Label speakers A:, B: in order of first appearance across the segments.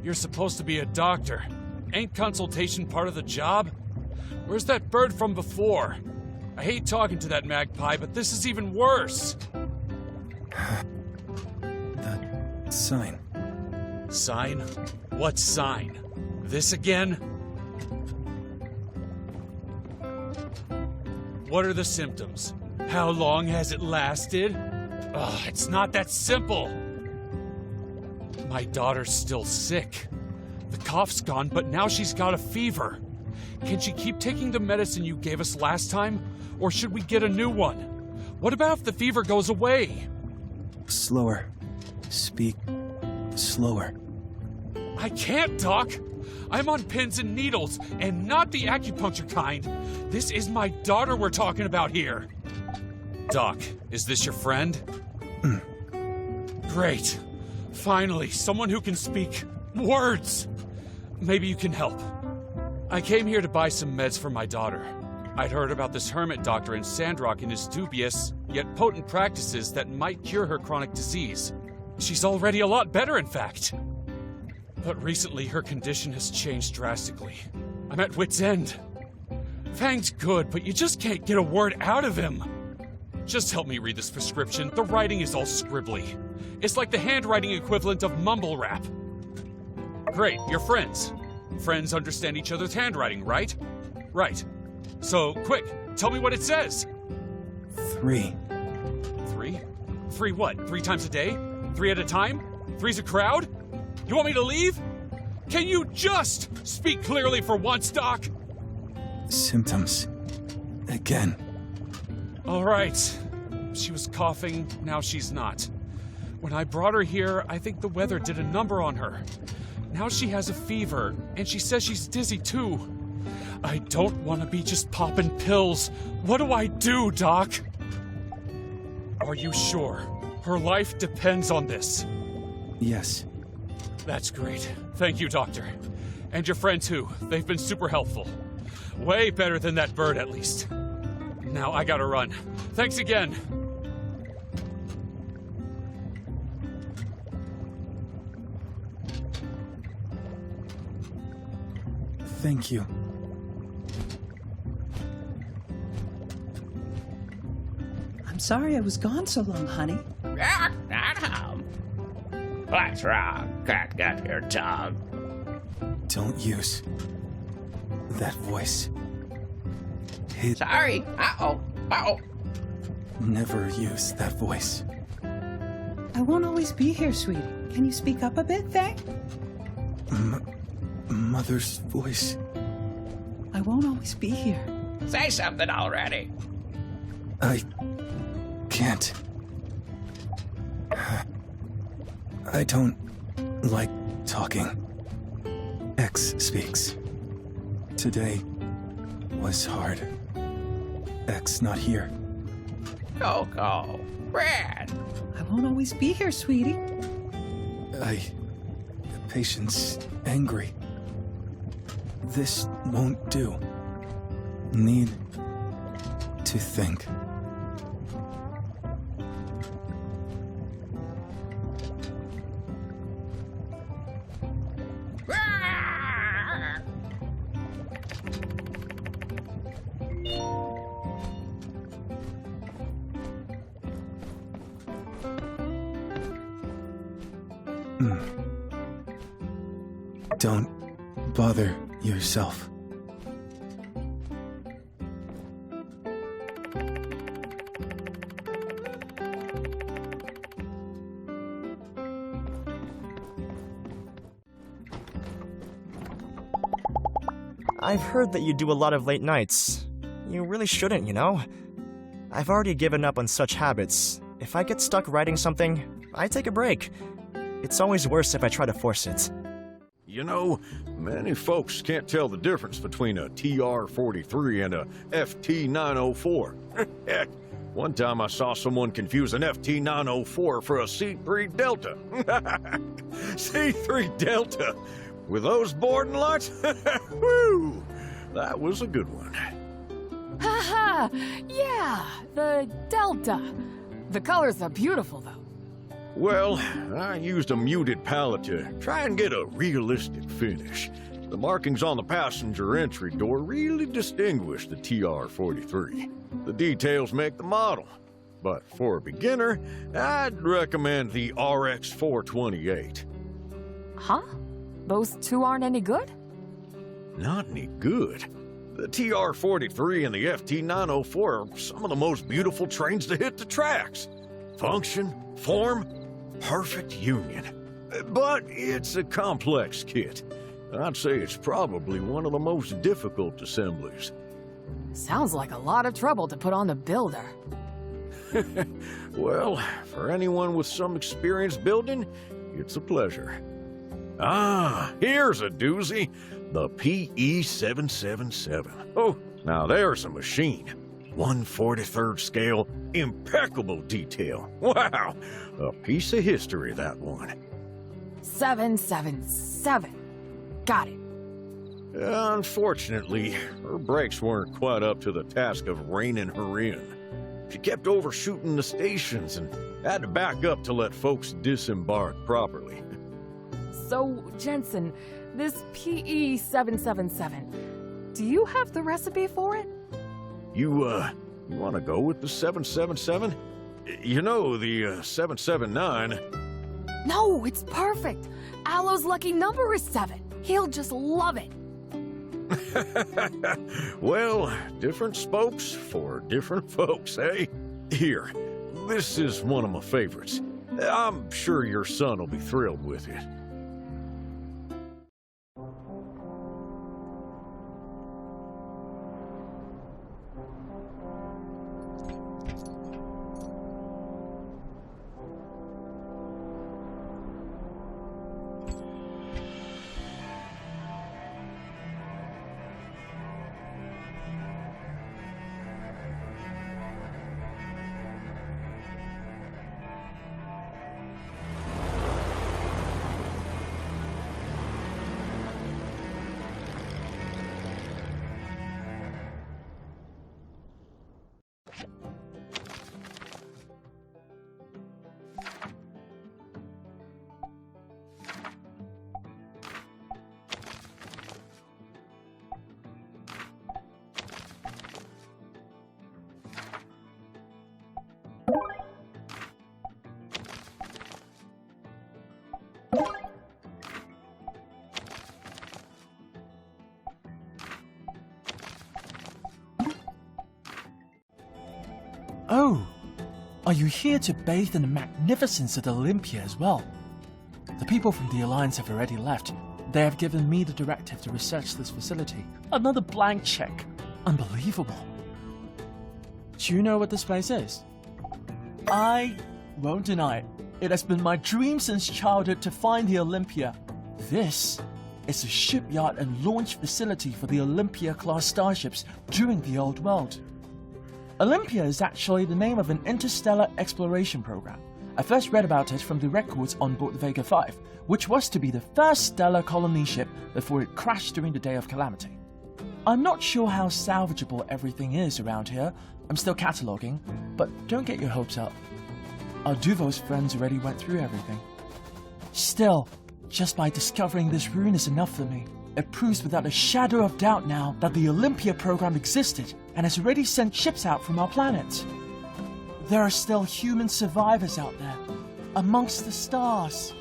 A: You're supposed to be a doctor. Ain't consultation part of the job? Where's that bird from before? I hate talking to that magpie, but this is even worse.
B: The sign.
A: Sign? What sign? This again? What are the symptoms? How long has it lasted? Ugh, it's not that simple. My daughter's still sick. The cough's gone, but now she's got a fever. Can she keep taking the medicine you gave us last time? Or should we get a new one? What about if the fever goes away?
B: Slower. Speak slower.
A: I can't, Doc. I'm on pins and needles, and not the acupuncture kind. This is my daughter we're talking about here. Doc, is this your friend? Great. Finally, someone who can speak words. Maybe you can help. I came here to buy some meds for my daughter. I'd heard about this hermit doctor in Sandrock and his dubious, yet potent practices that might cure her chronic disease. She's already a lot better, in fact. But recently, her condition has changed drastically. I'm at wit's end. Fang's good, but you just can't get a word out of him. Just help me read this prescription. The writing is all scribbly. It's like the handwriting equivalent of mumble rap. Great, you're friends. Friends understand each other's handwriting, right? Right. So, quick, tell me what it says.
B: 3.
A: 3? 3 what? 3 times a day? 3 at a time? 3's a crowd? You want me to leave? Can you just speak clearly for once, Doc?
B: Symptoms. Again.
A: All right. She was coughing, now she's not. When I brought her here, I think the weather did a number on her. Now she has a fever, and she says she's dizzy too. I don't want to be just popping pills. What do I do, Doc? Are you sure? Her life depends on this.
B: Yes.
A: That's great. Thank you, Doctor. And your friend too. They've been super helpful. Way better than that bird, at least. Now I gotta run. Thanks again.
B: Thank you.
C: I'm sorry I was gone so long, honey.
D: What's wrong? Can't get your tongue.
B: Don't use that voice.
D: Sorry. Uh-oh. Uh-oh.
B: Never use that voice.
C: I won't always be here, sweetie. Can you speak up a bit, Fang?
B: Mother's voice.
C: I won't always be here.
D: Say something already.
B: I can't. I don't like talking. X speaks. Today was hard. X not here.
D: Coco. Brad.
C: I won't always be here, sweetie.
B: The patient's angry. This won't do. Need to think. Don't bother yourself.
E: I've heard that you do a lot of late nights. You really shouldn't, you know? I've already given up on such habits. If I get stuck writing something, I take a break. It's always worse if I try to force it.
F: You know, many folks can't tell the difference between a TR-43 and a FT-904. Heck, one time I saw someone confuse an FT-904 for a C-3 Delta. C-3 Delta? With those boarding lights? Whew, that was a good one.
G: Haha, yeah, the Delta. The colors are beautiful, though.
F: Well, I used a muted palette to try and get a realistic finish. The markings on the passenger entry door really distinguish the TR-43. The details make the model. But for a beginner, I'd recommend the RX-428.
G: Huh? Those two aren't any good?
F: Not any good. The TR-43 and the FT-904 are some of the most beautiful trains to hit the tracks. Function, form, perfect union. But it's a complex kit. I'd say it's probably one of the most difficult assemblies.
G: Sounds like a lot of trouble to put on the builder.
F: Well, for anyone with some experience building, it's a pleasure. Ah, here's a doozy. The PE-777. Oh, now there's a machine. 1/43rd scale, impeccable detail. Wow, a piece of history, that one.
G: 777. Got it.
F: Unfortunately, her brakes weren't quite up to the task of reining her in. She kept overshooting the stations and had to back up to let folks disembark properly.
G: So, Jensen, this PE-777, do you have the recipe for it?
F: You want to go with the 777? You know, the 779...
G: No, it's perfect. Alo's lucky number is 7. He'll just love it.
F: Well, different spokes for different folks, eh? Here, this is one of my favorites. I'm sure your son will be thrilled with it.
H: Oh, are you here to bathe in the magnificence of the Olympia as well? The people from the Alliance have already left. They have given me the directive to research this facility. Another blank check. Unbelievable. Do you know what this place is? I won't deny it. It has been my dream since childhood to find the Olympia. This is a shipyard and launch facility for the Olympia-class starships during the Old World. Olympia is actually the name of an interstellar exploration program. I first read about it from the records on board the Vega 5, which was to be the first stellar colony ship before it crashed during the Day of Calamity. I'm not sure how salvageable everything is around here. I'm still cataloging, but don't get your hopes up. Our Duvo's friends already went through everything. Still, just by discovering this ruin is enough for me. It proves without a shadow of doubt now that the Olympia program existed and has already sent ships out from our planet. There are still human survivors out there, amongst the stars.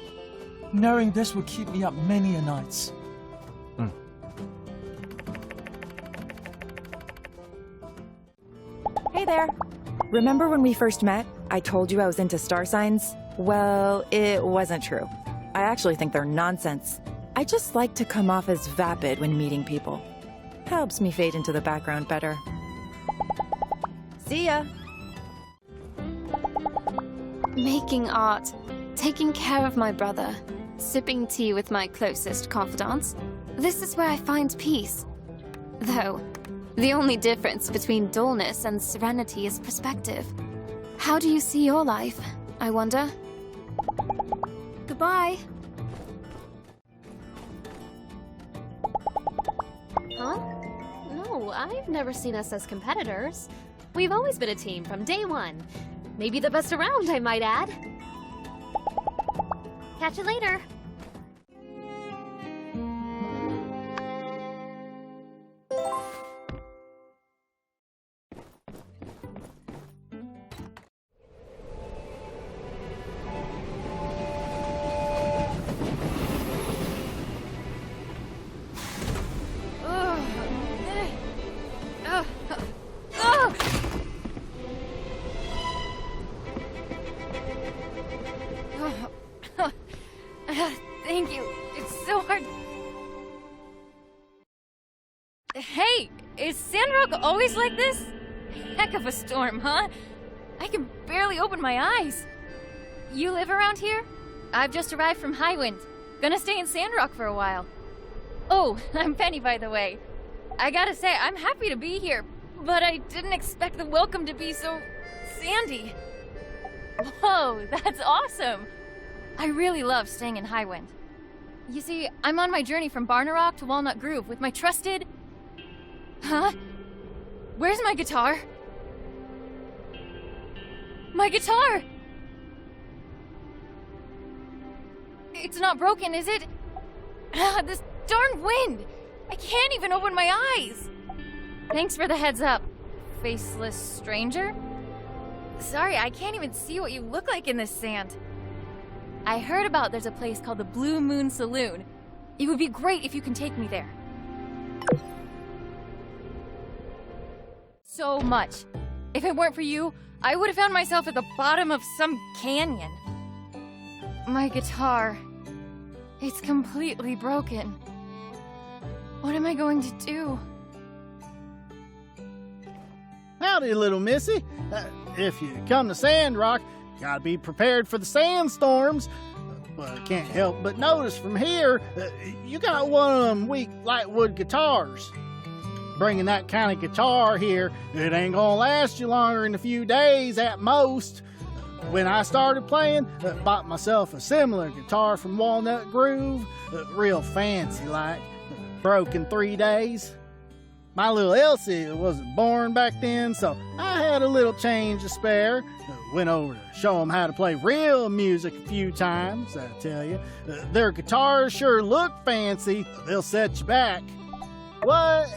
H: Knowing this will keep me up many a nights.
I: Hey there. Remember when we first met, I told you I was into star signs? Well, it wasn't true. I actually think they're nonsense. I just like to come off as vapid when meeting people. Helps me fade into the background better. See ya!
J: Making art, taking care of my brother, sipping tea with my closest confidants. This is where I find peace. Though, the only difference between dullness and serenity is perspective. How do you see your life, I wonder? Goodbye.
K: Huh? No, I've never seen us as competitors. We've always been a team from day one. Maybe the best around, I might add. Catch you later.
L: Thank you. It's so hard. Hey, is Sandrock always like this? Heck of a storm, huh? I can barely open my eyes. You live around here? I've just arrived from Highwind. Gonna stay in Sandrock for a while. Oh, I'm Penny, by the way. I gotta say, I'm happy to be here, but I didn't expect the welcome to be so sandy. Whoa, that's awesome! I really love staying in Highwind. You see, I'm on my journey from Barnarock to Walnut Grove with my trusted... Huh? Where's my guitar? My guitar! It's not broken, is it? This darn wind! I can't even open my eyes! Thanks for the heads up, faceless stranger. Sorry, I can't even see what you look like in this sand. I heard about there's a place called the Blue Moon Saloon. It would be great if you can take me there. So much. If it weren't for you, I would have found myself at the bottom of some canyon. My guitar. It's completely broken. What am I going to do?
M: Howdy, little missy. If you come to Sandrock, you gotta be prepared for the sandstorms. But I can't help but notice from here, you got one of them weak lightwood guitars. Bringing that kind of guitar here, it ain't gonna last you longer than a few days at most. When I started playing, bought myself a similar guitar from Walnut Grove, real fancy like, broke in 3 days. My little Elsie wasn't born back then, so I had a little change to spare. Went over to show them how to play real music a few times, I tell you. Their guitars sure look fancy, they'll set you back. What?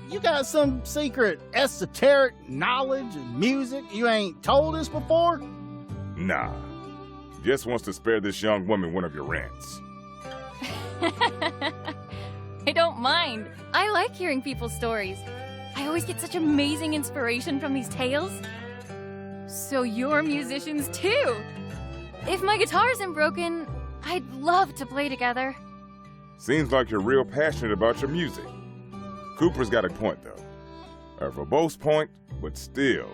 M: You got some secret esoteric knowledge of music you ain't told us before?
N: Nah. Just wants to spare this young woman one of your rants.
L: I don't mind. I like hearing people's stories. I always get such amazing inspiration from these tales. So you're musicians too. If my guitar isn't broken, I'd love to play together.
N: Seems like you're real passionate about your music. Cooper's got a point, though. A verbose point, but still.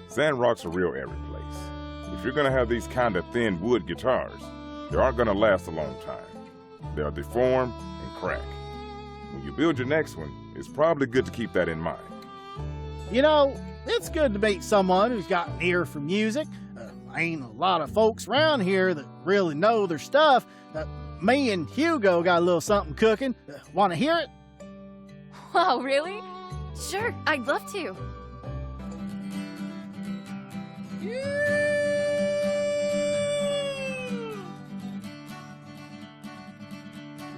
N: Sandrock's a real airy place. If you're gonna have these kind of thin wood guitars, they aren't gonna last a long time. They'll deform and crack. When you build your next one, it's probably good to keep that in mind.
M: You know, it's good to meet someone who's got an ear for music. Ain't a lot of folks around here that really know their stuff. Me and Hugo got a little something cooking. Want to hear it?
L: Wow, really? Sure, I'd love to.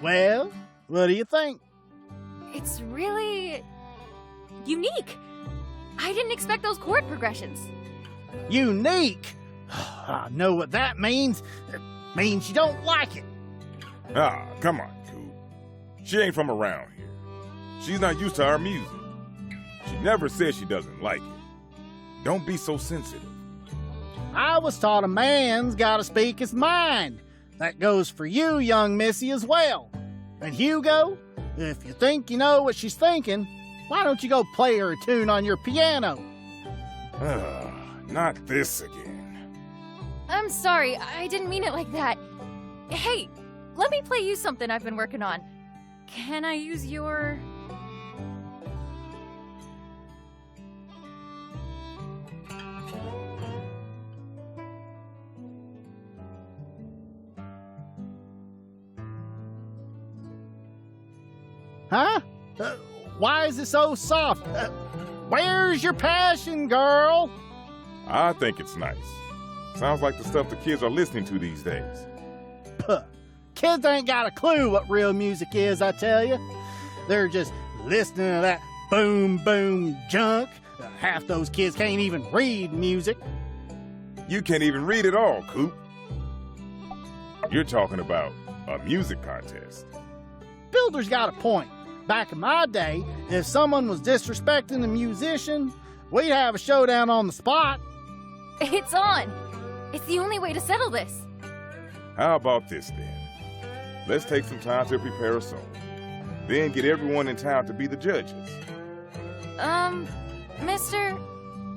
M: Well, what do you think?
L: It's really... unique. I didn't expect those chord progressions.
M: Unique? I know what that means. It means you don't like it.
N: Ah, come on, Coop. She ain't from around here. She's not used to our music. She never said she doesn't like it. Don't be so sensitive.
M: I was taught a man's gotta speak his mind. That goes for you, young missy, as well. And Hugo, if you think you know what she's thinking, why don't you go play her a tune on your piano?
N: Not this again.
L: I'm sorry, I didn't mean it like that. Hey, let me play you something I've been working on. Can I use your...
M: Huh? Why is it so soft? Where's your passion, girl?
N: I think it's nice. Sounds like the stuff the kids are listening to these days.
M: Kids ain't got a clue what real music is, I tell you. They're just listening to that boom, boom junk. Half those kids can't even read music.
N: You can't even read at all, Coop. You're talking about a music contest.
M: Builder's got a point. Back in my day, if someone was disrespecting a musician, we'd have a showdown on the spot.
L: It's on. It's the only way to settle this.
N: How about this then? Let's take some time to prepare a song. Then get everyone in town to be the judges.
L: Mister,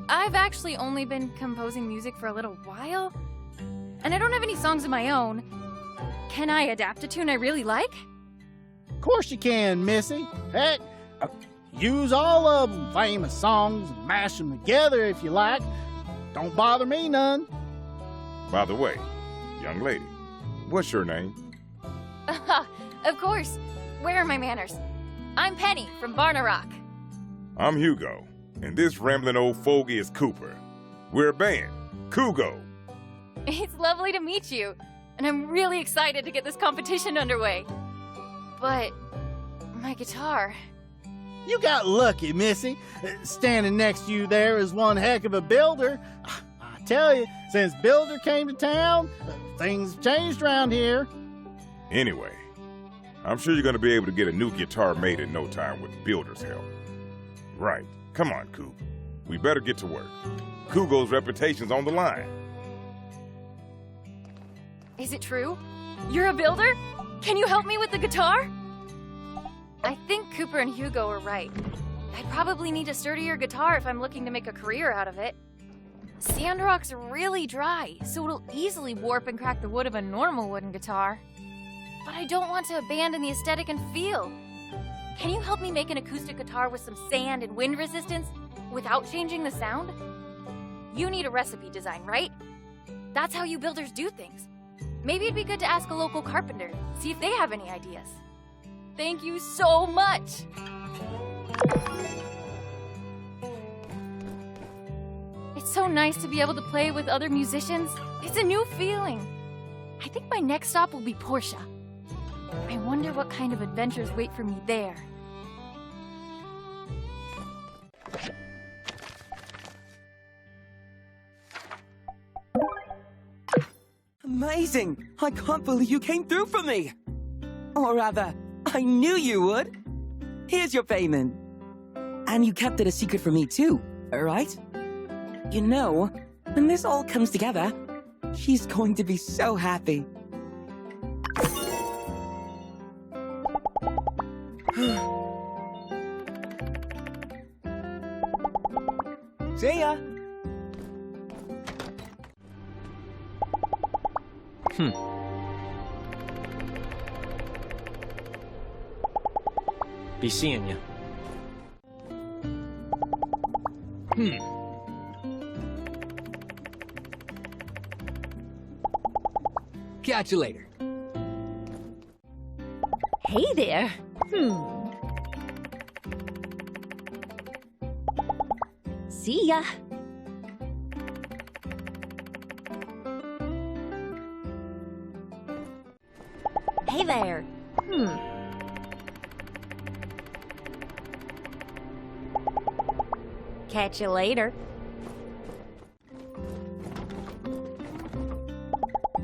L: I've actually only been composing music for a little while, and I don't have any songs of my own. Can I adapt a tune I really like?
M: Of course you can, Missy. Heck, use all of them famous songs and mash them together if you like. Don't bother me none.
N: By the way, young lady, what's your name?
L: Of course. Where are my manners? I'm Penny from Barnarock.
N: I'm Hugo, and this rambling old fogey is Cooper. We're a band, Kugo.
L: It's lovely to meet you, and I'm really excited to get this competition underway. But my guitar...
M: You got lucky, Missy. Standing next to you there is one heck of a builder. I tell you, since Builder came to town, things have changed around here.
N: Anyway, I'm sure you're going to be able to get a new guitar made in no time with Builder's help. Right. Come on, Coop. We better get to work. Kugo's reputation's on the line.
L: Is it true? You're a builder? Can you help me with the guitar? I think Cooper and Hugo are right. I probably need a sturdier guitar if I'm looking to make a career out of it. Sandrock's really dry, so it'll easily warp and crack the wood of a normal wooden guitar. But I don't want to abandon the aesthetic and feel. Can you help me make an acoustic guitar with some sand and wind resistance without changing the sound? You need a recipe design, right? That's how you builders do things. Maybe it'd be good to ask a local carpenter, see if they have any ideas. Thank you so much! It's so nice to be able to play with other musicians. It's a new feeling. I think my next stop will be Portia. I wonder what kind of adventures wait for me there.
O: Amazing! I can't believe you came through for me! Or rather, I knew you would! Here's your payment. And you kept it a secret from me too, right? You know, when this all comes together, she's going to be so happy. See ya!
P: Be seeing ya.
Q: Catch you later.
R: Hey there. See ya. Hey there. Catch you later.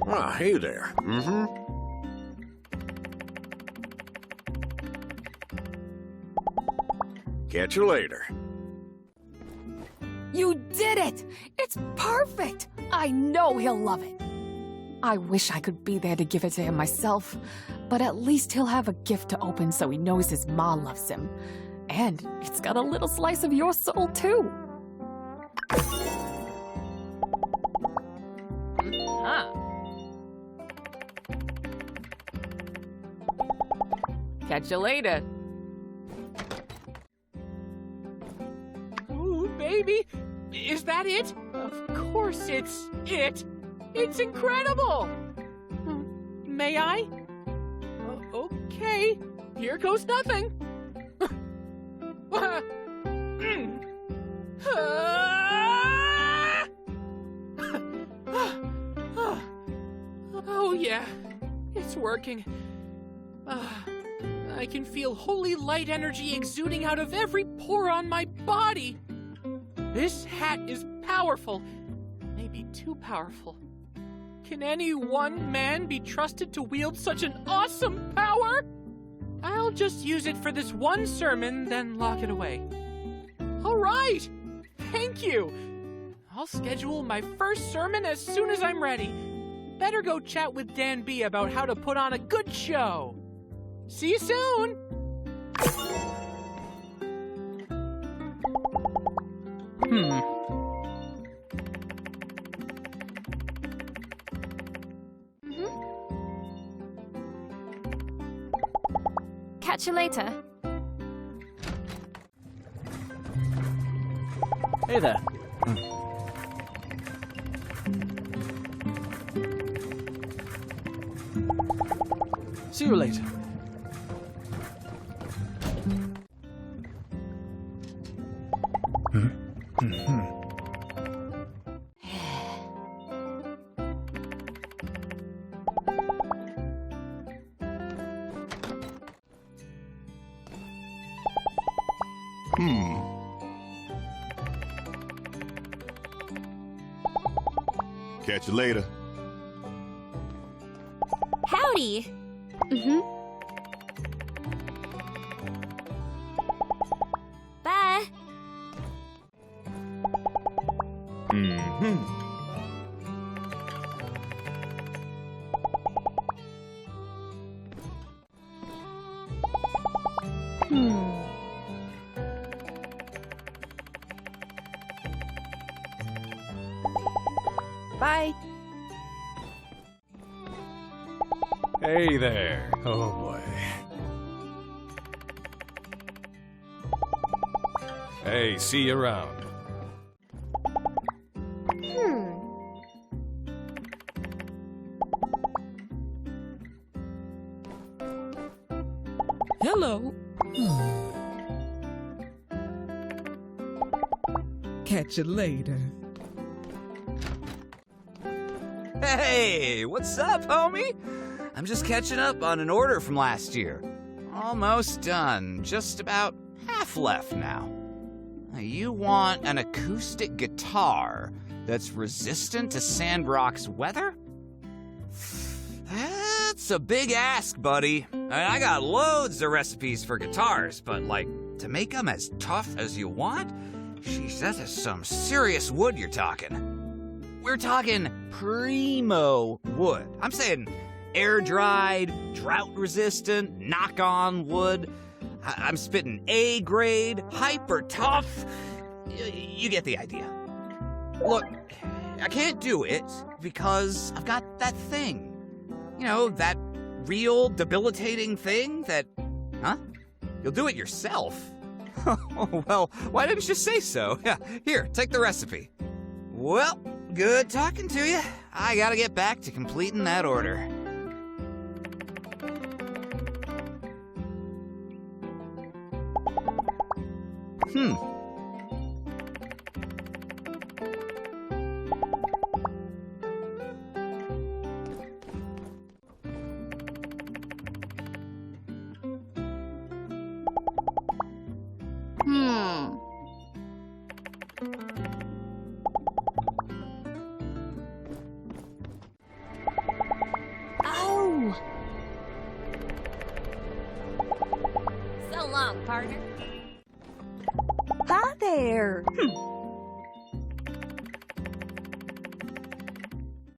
F: Ah, hey there. Catch you later.
G: You did it! It's perfect! I know he'll love it. I wish I could be there to give it to him myself, but at least he'll have a gift to open so he knows his ma loves him. And it's got a little slice of your soul, too. Catch you later.
S: Ooh, baby! Is that it? Of course it's it! It's incredible! May I? Okay, here goes nothing. Oh yeah, it's working. I can feel holy light energy exuding out of every pore on my body. This hat is powerful. Maybe too powerful. Can any one man be trusted to wield such an awesome power? I'll just use it for this one sermon, then lock it away. All right! Thank you! I'll schedule my first sermon as soon as I'm ready. Better go chat with Dan B about how to put on a good show. See you soon!
G: Catch you later.
H: Hey there. See you later.
P: Catch you later.
R: Howdy. Bye.
I: Bye.
T: Hey there. Oh boy. Hey, see you around.
O: Hello. Catch you later.
U: Hey, what's up, homie? I'm just catching up on an order from last year. Almost done. Just about half left now. You want an acoustic guitar that's resistant to Sandrock's weather? That's a big ask, buddy. I got loads of recipes for guitars, but like, to make them as tough as you want? Sheesh, that is some serious wood you're talking. We're talking primo wood. I'm saying air-dried, drought-resistant, knock-on wood. I'm spitting A-grade, hyper-tough. You get the idea. Look, I can't do it because I've got that thing. You know, that real debilitating thing that... Huh? You'll do it yourself? Oh, well, why didn't you say so? Yeah, here, take the recipe. Well, good talking to you. I gotta get back to completing that order.
R: Oh! So long, partner.
I: Hi there.